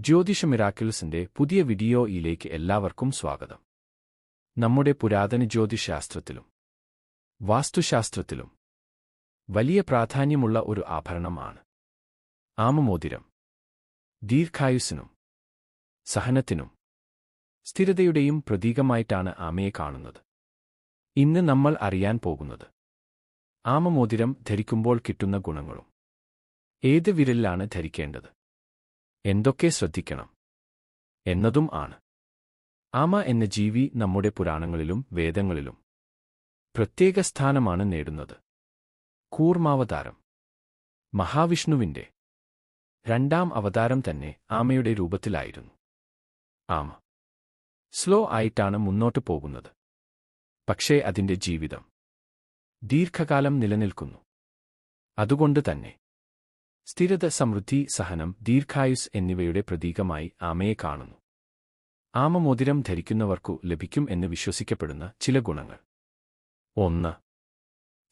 ജ്യോതിഷ മിറാക്കിൾസിന്റെ പുതിയ വീഡിയോയിലേക്ക് എല്ലാവർക്കും സ്വാഗതം. നമ്മുടെ പുരാതന ജ്യോതിശാസ്ത്രത്തിലും വാസ്തുശാസ്ത്രത്തിലും വലിയ പ്രാധാന്യമുള്ള ഒരു ആഭരണമാണ് ആമമോതിരം. ദീർഘായുസ്സിനും സഹനത്തിനും സ്ഥിരതയുടെയും പ്രതീകമായിട്ടാണ് ആമയെ കാണുന്നത്. ഇന്ന് നമ്മൾ അറിയാൻ പോകുന്നത് ആമമോതിരം ധരിക്കുമ്പോൾ കിട്ടുന്ന ഗുണങ്ങളും ഏത് വിരലിലാണ് ധരിക്കേണ്ടത്, എന്തൊക്കെ ശ്രദ്ധിക്കണം എന്നതും ആണ്. ആമ എന്ന ജീവി നമ്മുടെ പുരാണങ്ങളിലും വേദങ്ങളിലും പ്രത്യേക സ്ഥാനമാണ് നേടുന്നത്. കൂർമാവതാരം മഹാവിഷ്ണുവിന്റെ രണ്ടാം അവതാരം തന്നെ ആമയുടെ രൂപത്തിലായിരുന്നു. ആമ സ്ലോ ആയിട്ടാണ് മുന്നോട്ടു പോകുന്നത്, പക്ഷേ അതിന്റെ ജീവിതം ദീർഘകാലം നിലനിൽക്കുന്നു. അതുകൊണ്ട് തന്നെ സ്ഥിരത, സമൃദ്ധി, സഹനം, ദീർഘായുസ് എന്നിവയുടെ പ്രതീകമായി ആമയെ കാണുന്നു. ആമമോതിരം ധരിക്കുന്നവർക്കു ലഭിക്കും എന്ന് വിശ്വസിക്കപ്പെടുന്ന ചില ഗുണങ്ങൾ. 1.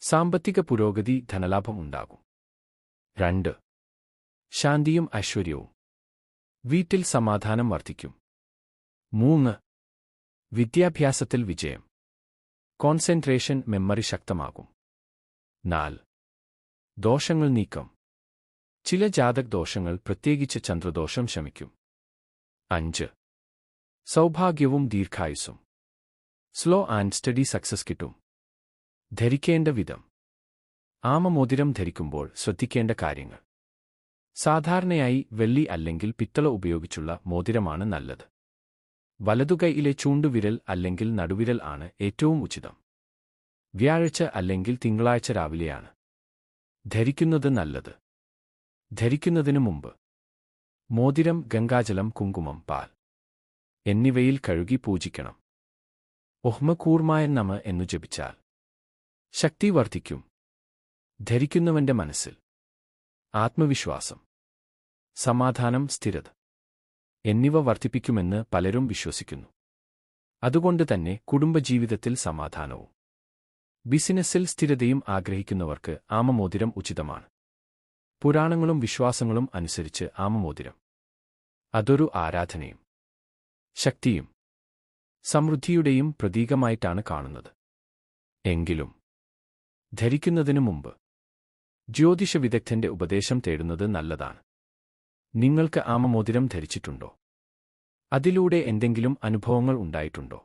സാമ്പത്തിക പുരോഗതി, ധനലാഭം ഉണ്ടാകും. 2. ശാന്തിയും ഐശ്വര്യവും, വീട്ടിൽ സമാധാനം വർദ്ധിക്കും. 3. വിദ്യാഭ്യാസത്തിൽ വിജയം, കോൺസെൻട്രേഷൻ, മെമ്മറി ശക്തമാകും. 4. ദോഷങ്ങൾ നീക്കം, ചില ജാതക ദോഷങ്ങൾ, പ്രത്യേകിച്ച് ചന്ദ്രദോഷം, ശമിക്കും. 5. സൗഭാഗ്യവും ദീർഘായുസ്സും, സ്ലോ ആൻഡ് സ്റ്റഡി സക്സസ് കിട്ടും. ധരിക്കേണ്ട വിധം. ആമമോതിരം ധരിക്കുമ്പോൾ ശ്രദ്ധിക്കേണ്ട കാര്യങ്ങൾ. സാധാരണയായി വെള്ളി അല്ലെങ്കിൽ പിത്തള ഉപയോഗിച്ചുള്ള മോതിരമാണ് നല്ലത്. വലതുകൈയിലെ ചൂണ്ടുവിരൽ അല്ലെങ്കിൽ നടുവിരൽ ആണ് ഏറ്റവും ഉചിതം. വ്യാഴാഴ്ച അല്ലെങ്കിൽ തിങ്കളാഴ്ച രാവിലെയാണ് ധരിക്കുന്നത് നല്ലത്. ധരിക്കുന്നതിനു മുമ്പ് മോതിരം ഗംഗാജലം, കുങ്കുമം, പാൽ എന്നിവയിൽ കഴുകി പൂജിക്കണം. ഓഹ്മ കൂർമായ നമ എന്നു ജപിച്ചാൽ ശക്തി വർദ്ധിക്കും. ധരിക്കുന്നവന്റെ മനസ്സിൽ ആത്മവിശ്വാസം, സമാധാനം, സ്ഥിരത എന്നിവ വർദ്ധിപ്പിക്കുമെന്ന് പലരും വിശ്വസിക്കുന്നു. അതുകൊണ്ട് തന്നെ കുടുംബജീവിതത്തിൽ സമാധാനവും ബിസിനസ്സിൽ സ്ഥിരതയും ആഗ്രഹിക്കുന്നവർക്ക് ആമമോതിരം ഉചിതമാണ്. പുരാണങ്ങളും വിശ്വാസങ്ങളും അനുസരിച്ച് ആമമോതിരം അതൊരു ആരാധനയും ശക്തിയും സമൃദ്ധിയുടെയും പ്രതീകമായിട്ടാണ് കാണുന്നത്. എങ്കിലും ധരിക്കുന്നതിനു മുമ്പ് ജ്യോതിഷ വിദഗ്ധന്റെ ഉപദേശം തേടുന്നത് നല്ലതാണ്. നിങ്ങൾക്ക് ആമമോതിരം ധരിച്ചിട്ടുണ്ടോ? അതിലൂടെ എന്തെങ്കിലും അനുഭവങ്ങൾ ഉണ്ടായിട്ടുണ്ടോ?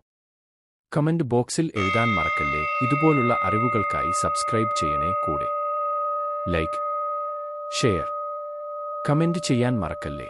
കമന്റ് ബോക്സിൽ എഴുതാൻ മറക്കല്ലേ. ഇതുപോലുള്ള അറിവുകൾക്കായി സബ്സ്ക്രൈബ് ചെയ്യണേ. കൂടെ ലൈക്ക്, ഷെയർ, കമന്റ് ചെയ്യാൻ മറക്കല്ലേ.